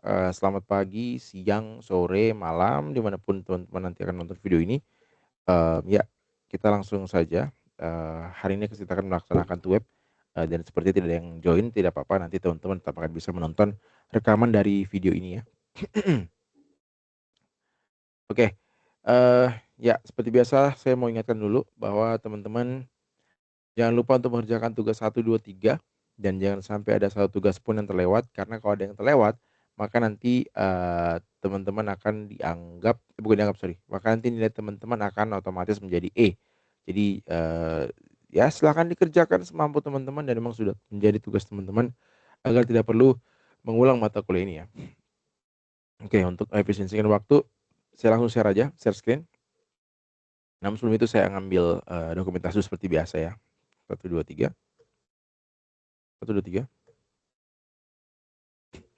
selamat pagi, siang, sore, malam, dimanapun teman-teman nanti akan nonton video ini. Ya, kita langsung saja, hari ini kita akan melaksanakan tuh web, dan seperti tidak ada yang join, tidak apa-apa, nanti teman-teman tetap akan bisa menonton rekaman dari video ini ya. Oke, ya seperti biasa saya mau ingatkan dulu bahwa teman-teman jangan lupa untuk mengerjakan tugas 1, 2, 3 dan jangan sampai ada satu tugas pun yang terlewat, karena kalau ada yang terlewat, maka nanti, teman-teman akan dianggap bukan dianggap, sorry, maka nanti nilai teman-teman akan otomatis menjadi E. Jadi, ya silahkan dikerjakan semampu teman-teman dan memang sudah menjadi tugas teman-teman agar tidak perlu mengulang mata kuliah ini ya. Oke, untuk efisiensikan waktu, saya langsung share aja, share screen. Namun sebelum itu saya ngambil, dokumentasi seperti biasa ya. 1, 2, 3. 1, 2, 3.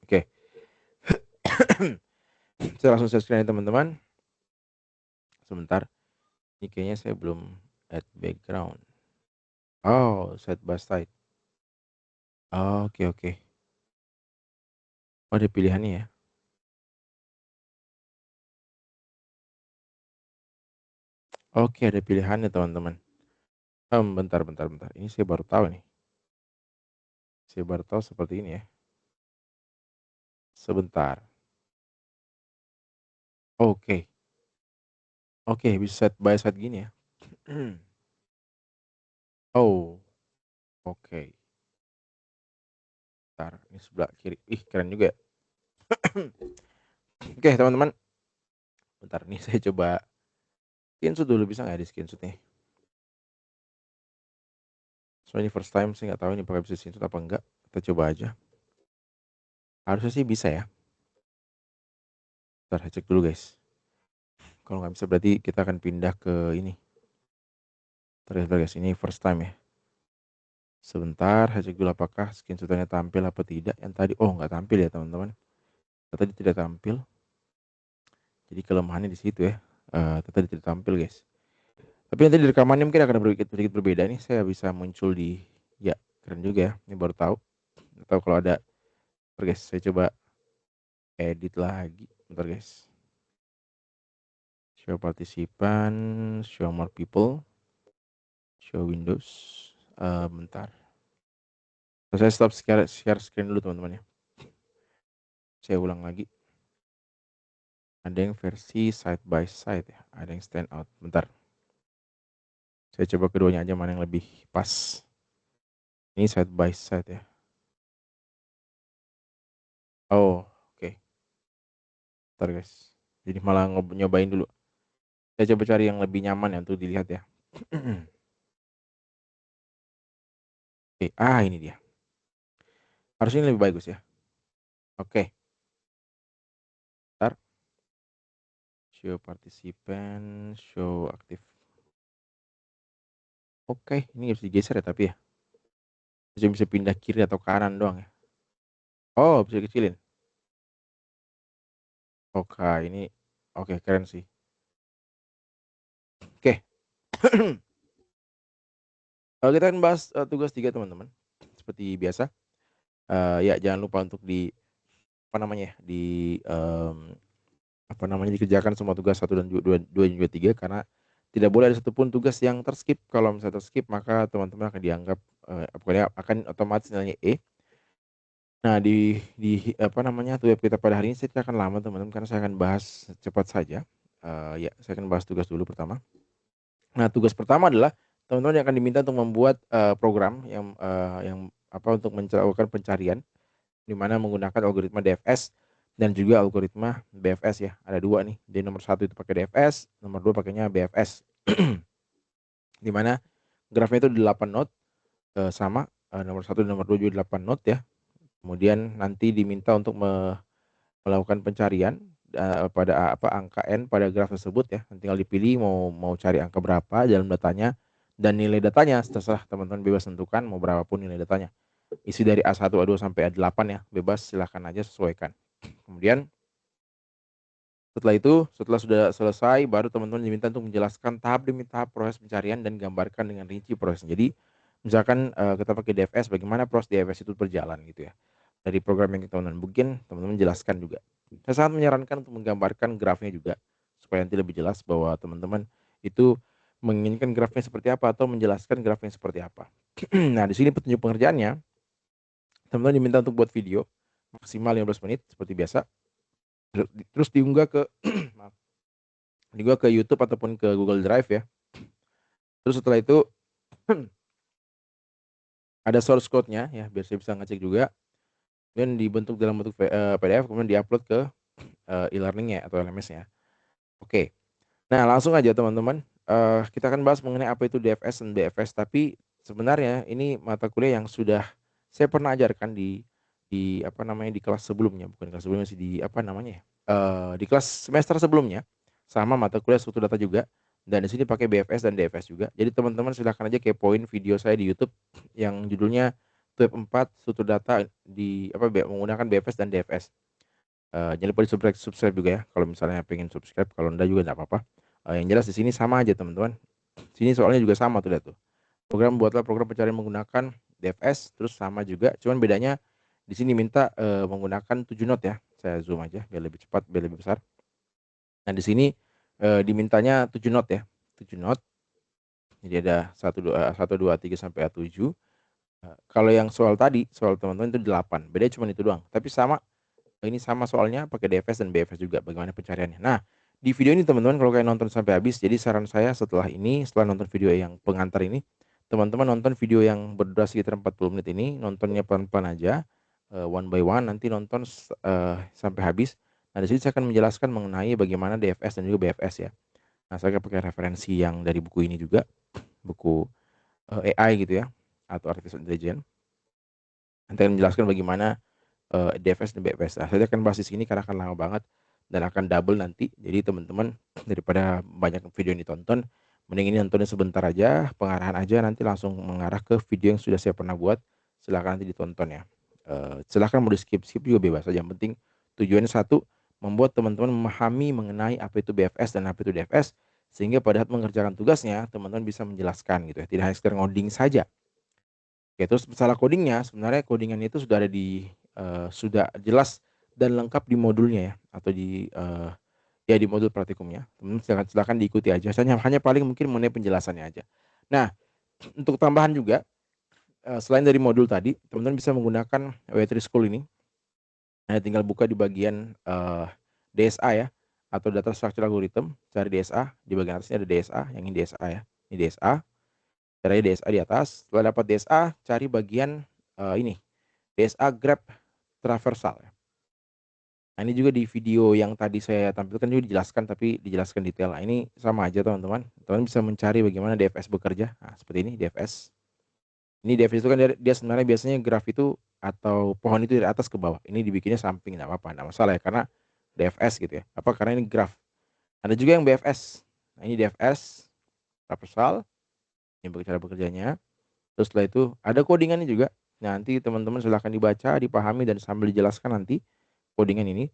Oke. Saya langsung share screen ya teman-teman. Sebentar, ini kayaknya saya belum add background. Oh, side by side. Oke, oke. Oh, ada pilihannya ya? Oke, ada pilihannya teman-teman. Bentar, bentar, bentar. Ini saya baru tahu nih. Saya baru tahu seperti ini ya. Sebentar. Oke. Oke, bisa side by side gini ya. Oh, oke. Bentar, ini sebelah kiri. Ih, keren juga ya. Oke, teman-teman. Bentar nih saya coba screenshot dulu, bisa nggak di screenshot nih? Soalnya ini first time, saya nggak tahu ini pakai bisa screenshot apa enggak. Kita coba aja. Harusnya sih bisa ya. Bentar, saya cek dulu guys. Kalau nggak bisa berarti kita akan pindah ke ini. Ternyata guys, ini first time ya. Sebentar, saya cek dulu apakah screenshotannya tampil apa tidak. Yang tadi, oh nggak tampil ya teman-teman. Tadi tidak tampil. Jadi kelemahannya di situ ya. Tadi tidak tampil guys. Tapi nanti di rekamannya mungkin akan sedikit berbeda nih. Saya bisa muncul di, ya keren juga ya. Ini baru tahu. Atau kalau ada, bentar guys, saya coba edit lagi. Bentar guys. Show partisipan, show more people, show windows. Bentar. Saya stop share screen dulu teman-teman ya. Saya ulang lagi. Ada yang versi side by side ya. Ada yang stand out. Bentar. Saya coba keduanya aja mana yang lebih pas. Ini side by side ya. Oh, oke. Bentar guys. Jadi malah nyobain dulu. Saya coba cari yang lebih nyaman ya untuk dilihat ya. Oke, ini dia. Harusnya ini lebih bagus ya. Oke. Bentar. Show participant, show aktif. Oke, ini harus digeser ya tapi ya. Bisa pindah kiri atau kanan doang ya. Oh, bisa kecilin. Oke, ini oke, keren sih. Oke. Kita akan bahas, tugas 3 teman-teman. Seperti biasa, ya jangan lupa untuk apa namanya ya, apa namanya, dikerjakan semua tugas 1 dan 2 dan juga 3 karena tidak boleh ada satupun tugas yang terskip. Kalau misalnya terskip maka teman-teman akan dianggap, pokoknya akan otomatis nilainya E. Nah apa namanya, tugas kita pada hari ini saya tidak akan lama teman-teman karena saya akan bahas cepat saja. Ya saya akan bahas tugas dulu pertama. Nah tugas pertama adalah teman-teman yang akan diminta untuk membuat, program yang apa, untuk melakukan pencarian di mana menggunakan algoritma DFS dan juga algoritma BFS ya. Ada 2 nih. Jadi nomor 1 itu pakai DFS, nomor 2 pakainya BFS. Di mana grafnya itu 8 node, sama, nomor 1 dan nomor 2 juga 8 node ya. Kemudian nanti diminta untuk melakukan pencarian, pada apa, angka n pada graf tersebut ya. Tinggal dipilih mau cari angka berapa dalam datanya dan nilai datanya terserah teman-teman bebas tentukan mau berapapun nilai datanya. Isi dari A1, A2 sampai A8 ya, bebas silahkan aja sesuaikan. Kemudian setelah itu, setelah sudah selesai baru teman-teman diminta untuk menjelaskan tahap demi tahap proses pencarian dan gambarkan dengan rinci prosesnya. Jadi misalkan, kita pakai DFS, bagaimana proses DFS itu berjalan gitu ya. dari program yang teman-teman mungkin teman-teman jelaskan juga. Saya sangat menyarankan untuk menggambarkan grafnya juga supaya nanti lebih jelas bahwa teman-teman itu menginginkan grafnya seperti apa atau menjelaskan grafnya seperti apa. Nah, di sini petunjuk pengerjaannya, teman-teman diminta untuk buat video maksimal 15 menit seperti biasa. Terus diunggah ke maaf, diunggah ke YouTube ataupun ke Google Drive ya. Terus setelah itu ada source code-nya ya biar saya bisa ngecek juga. Dan dibentuk dalam bentuk PDF kemudian diupload ke e-learning-nya atau LMS-nya. Oke. Nah, langsung aja teman-teman, kita akan bahas mengenai apa itu DFS dan BFS, tapi sebenarnya ini mata kuliah yang sudah saya pernah ajarkan di apa namanya, di kelas sebelumnya, bukan kelas sebelumnya sih, di apa namanya ya, di kelas semester sebelumnya, sama mata kuliah struktur data juga, dan di sini pakai BFS dan DFS juga. Jadi teman-teman silahkan aja kepoin video saya di YouTube yang judulnya Tab 4 struktur data di apa, menggunakan BFS dan DFS. Jangan lupa di-subscribe juga ya, kalau misalnya pengen subscribe, kalau enggak juga enggak apa-apa. Yang jelas di sini sama aja teman-teman. Sini soalnya juga sama tuh, lihat tuh. Buatlah program pencarian menggunakan DFS, terus sama juga, cuman bedanya di sini minta menggunakan 7 not ya. Saya zoom aja biar lebih cepat, biar lebih besar. Nah, di sini dimintanya 7 not ya, 7 not. Jadi ada 1, 2, 3 sampai A7. Kalau yang soal tadi, soal teman-teman itu 8. Bedanya cuma itu doang. Tapi sama, ini sama soalnya pakai DFS dan BFS juga bagaimana pencariannya. Nah, di video ini teman-teman kalau kalian nonton sampai habis, jadi saran saya setelah ini, setelah nonton video yang pengantar ini, teman-teman nonton video yang berdurasi sekitar 40 menit ini, nontonnya pelan-pelan aja, one by one, nanti nonton sampai habis. Nah, di sini saya akan menjelaskan mengenai bagaimana DFS dan juga BFS ya. Nah, saya akan pakai referensi yang dari buku ini juga, buku AI gitu ya, atau Artificial Intelligence. Nanti akan menjelaskan bagaimana DFS dan BFS. Nah, saya akan bahas di sini karena akan lama banget dan akan double nanti. Jadi teman-teman daripada banyak video yang ditonton, mending ini nontonnya sebentar aja, pengarahan aja, nanti langsung mengarah ke video yang sudah saya pernah buat. Silahkan nanti ditonton ya. Silahkan mau di skip juga bebas aja. Yang penting tujuannya satu, membuat teman-teman memahami mengenai apa itu BFS dan apa itu DFS, sehingga pada saat mengerjakan tugasnya, teman-teman bisa menjelaskan gitu ya. Tidak hanya sekedar ngoding saja. Oke, terus masalah codingnya, sebenarnya codingan itu sudah ada sudah jelas dan lengkap di modulnya ya, atau ya di modul praktikumnya. Teman-teman silakan diikuti aja. Saya hanya paling mungkin mengenai penjelasannya aja. Nah, untuk tambahan juga, selain dari modul tadi, teman-teman bisa menggunakan W3 School ini. Nah, tinggal buka di bagian DSA ya, atau Data Structure Algorithm, cari DSA, di bagian atasnya ada DSA, yang ini DSA ya. Ini DSA, cari DSA di atas. Setelah dapat DSA, cari bagian ini, DSA Graph Traversal. Nah, ini juga di video yang tadi saya tampilkan juga dijelaskan, tapi dijelaskan detail. Nah, ini sama aja teman-teman. Teman bisa mencari bagaimana DFS bekerja. Nah, seperti ini DFS. Ini DFS itu kan dia sebenarnya biasanya graf itu atau pohon itu dari atas ke bawah. Ini dibikinnya samping, enggak apa-apa, enggak masalah ya, karena DFS gitu ya. Apa karena ini graf. Ada juga yang BFS. Nah, ini DFS traversal. Ini cara bekerjanya. Terus setelah itu ada codingannya juga. Nah, nanti teman-teman silahkan dibaca, dipahami, dan sambil dijelaskan nanti codingan ini.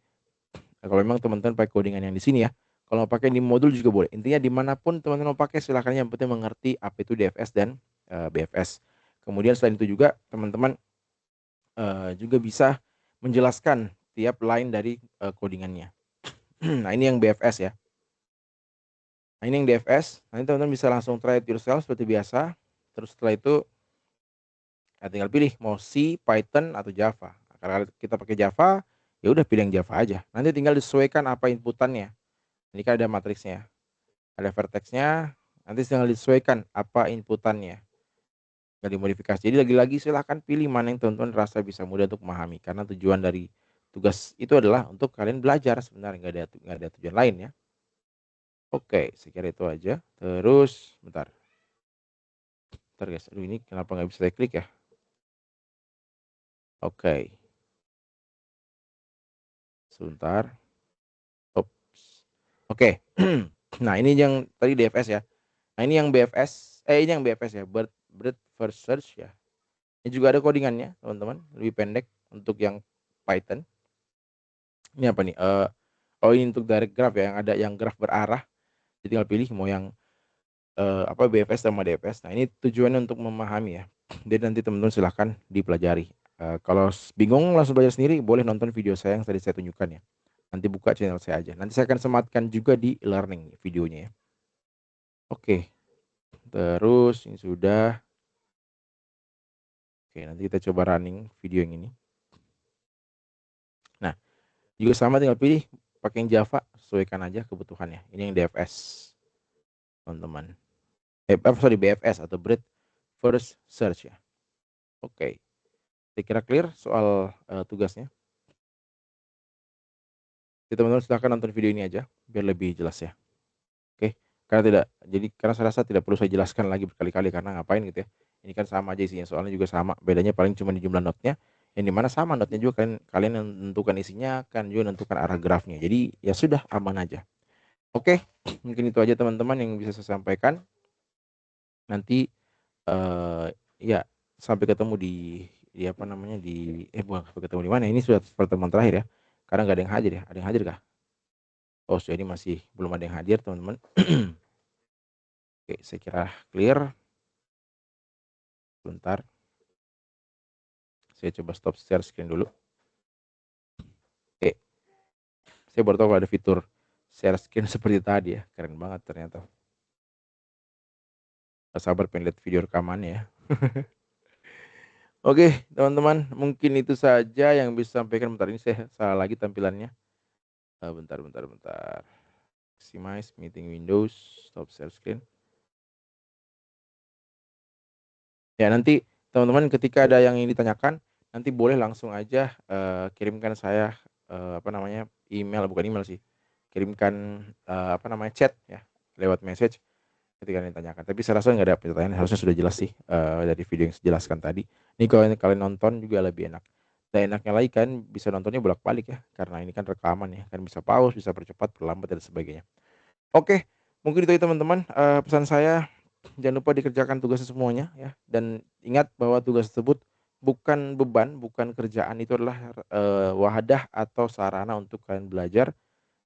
Nah, kalau memang teman-teman pakai codingan yang di sini ya, kalau mau pakai di modul juga boleh. Intinya dimanapun teman-teman mau pakai silahkan, yang penting mengerti apa itu DFS dan BFS. Kemudian selain itu juga teman-teman juga bisa menjelaskan tiap line dari codingannya. Nah, ini yang BFS ya. Nah, ini yang DFS. Nanti teman-teman bisa langsung try it yourself seperti biasa. Terus setelah itu tinggal pilih mau C, Python atau Java. Nah, karena kita pakai Java, ya udah pilih yang Java aja. Nanti tinggal disesuaikan apa inputannya. Ini kan ada matriksnya, ada vertexnya, nanti tinggal disesuaikan apa inputannya, tinggal dimodifikasi. Jadi lagi-lagi silahkan pilih mana yang teman-teman rasa bisa mudah untuk memahami, karena tujuan dari tugas itu adalah untuk kalian belajar sebenarnya, nggak ada tujuan lain ya. Oke, saya kira itu aja. Terus bentar guys, aduh ini kenapa nggak bisa saya klik ya? Oke, sebentar. Ops. Oke. Nah, ini yang tadi DFS ya. Nah, ini yang BFS, ini yang BFS ya, Breadth First Search ya. Ini juga ada codingannya teman-teman, lebih pendek untuk yang Python. Ini apa nih? Oh, ini untuk direct graph ya, yang ada yang graph berarah. Jadi tinggal pilih mau yang BFS sama DFS. Nah, ini tujuannya untuk memahami ya. Jadi nanti teman-teman silahkan dipelajari. Kalau bingung langsung belajar sendiri, boleh nonton video saya yang tadi saya tunjukkan ya. Nanti buka channel saya aja. Nanti saya akan sematkan juga di e-learning videonya ya. Oke, terus ini sudah. Oke, nanti kita coba running video yang ini. Nah, juga sama tinggal pilih pakai yang Java, sesuaikan aja kebutuhannya. Ini yang DFS, teman-teman. Sorry, BFS atau Breadth First Search ya. Oke, saya kira clear soal tugasnya. Jadi teman-teman silahkan nonton video ini aja, biar lebih jelas ya. Oke, karena saya rasa tidak perlu saya jelaskan lagi berkali-kali karena ngapain gitu ya. Ini kan sama aja isinya, soalnya juga sama. Bedanya paling cuma di jumlah notnya. Yang dimana sama notnya juga kalian yang menentukan isinya, kan juga menentukan arah grafnya. Jadi ya sudah, aman aja. Oke, mungkin itu aja teman-teman yang bisa saya sampaikan. Nanti ya sampai ketemu di apa namanya bukan sampai ketemu di mana. Ini sudah pertemuan terakhir ya. Karena nggak ada yang hadir ya. Ada yang hadir kah? Oh, jadi masih belum ada yang hadir teman-teman. Oke, saya kira clear. Bentar, saya coba stop share screen dulu. Oke, saya baru tahu kalau ada fitur share screen seperti tadi ya. Keren banget ternyata. Gak sabar pengen lihat video rekamannya ya. Oke, teman-teman, mungkin itu saja yang bisa sampaikan. Bentar, ini saya salah lagi tampilannya. Bentar. Maximize meeting windows, stop share screen. Ya, nanti teman-teman ketika ada yang ingin ditanyakan, nanti boleh langsung aja kirimkan saya email, bukan email sih. Kirimkan chat ya, lewat message ketika kalian ditanyakan. Tapi saya rasa nggak ada pertanyaan, harusnya sudah jelas sih dari video yang saya jelaskan tadi. Ini kalau kalian nonton juga lebih enak. Dan enaknya lagi kan bisa nontonnya bolak-balik ya, karena ini kan rekaman ya, kan bisa pause, bisa percepat, perlambat dan sebagainya. Oke, mungkin itu teman-teman pesan saya. Jangan lupa dikerjakan tugasnya semuanya ya, dan ingat bahwa tugas tersebut bukan beban, bukan kerjaan, itu adalah wadah atau sarana untuk kalian belajar.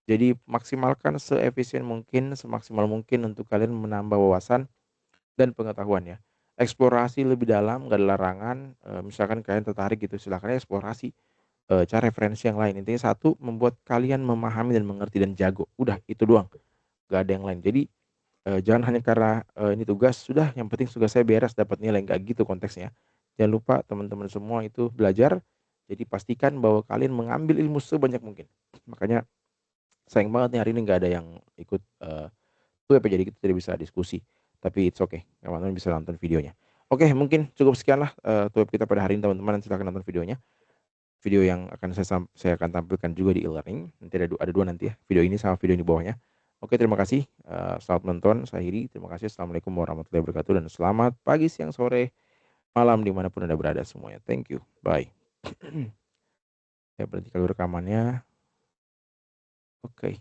Jadi maksimalkan seefisien mungkin, semaksimal mungkin untuk kalian menambah wawasan dan pengetahuan ya. Eksplorasi lebih dalam, nggak ada larangan. Misalkan kalian tertarik gitu, silakan eksplorasi, cari referensi yang lain. Intinya satu, membuat kalian memahami dan mengerti dan jago. Udah itu doang, nggak ada yang lain. Jadi jangan hanya karena ini tugas, sudah yang penting tugas saya beres dapat nilai, nggak gitu konteksnya. Jangan lupa teman-teman semua itu belajar. Jadi pastikan bahwa kalian mengambil ilmu sebanyak mungkin. Makanya sayang banget nih hari ini nggak ada yang ikut web, jadi kita tidak bisa diskusi. Tapi it's okay, teman-teman bisa nonton videonya. Oke, mungkin cukup sekian lah web kita pada hari ini teman-teman. Silahkan nonton videonya. Video yang akan saya akan tampilkan juga di e-learning. Nanti ada dua nanti ya, video ini sama video yang di bawahnya. Oke, terima kasih. Selamat menonton. Saya Hidi. Terima kasih. Assalamualaikum warahmatullahi wabarakatuh. Dan selamat pagi, siang, sore, malam dimanapun Anda berada semuanya. Thank you. Bye. Saya berhenti kalau rekamannya. Oke.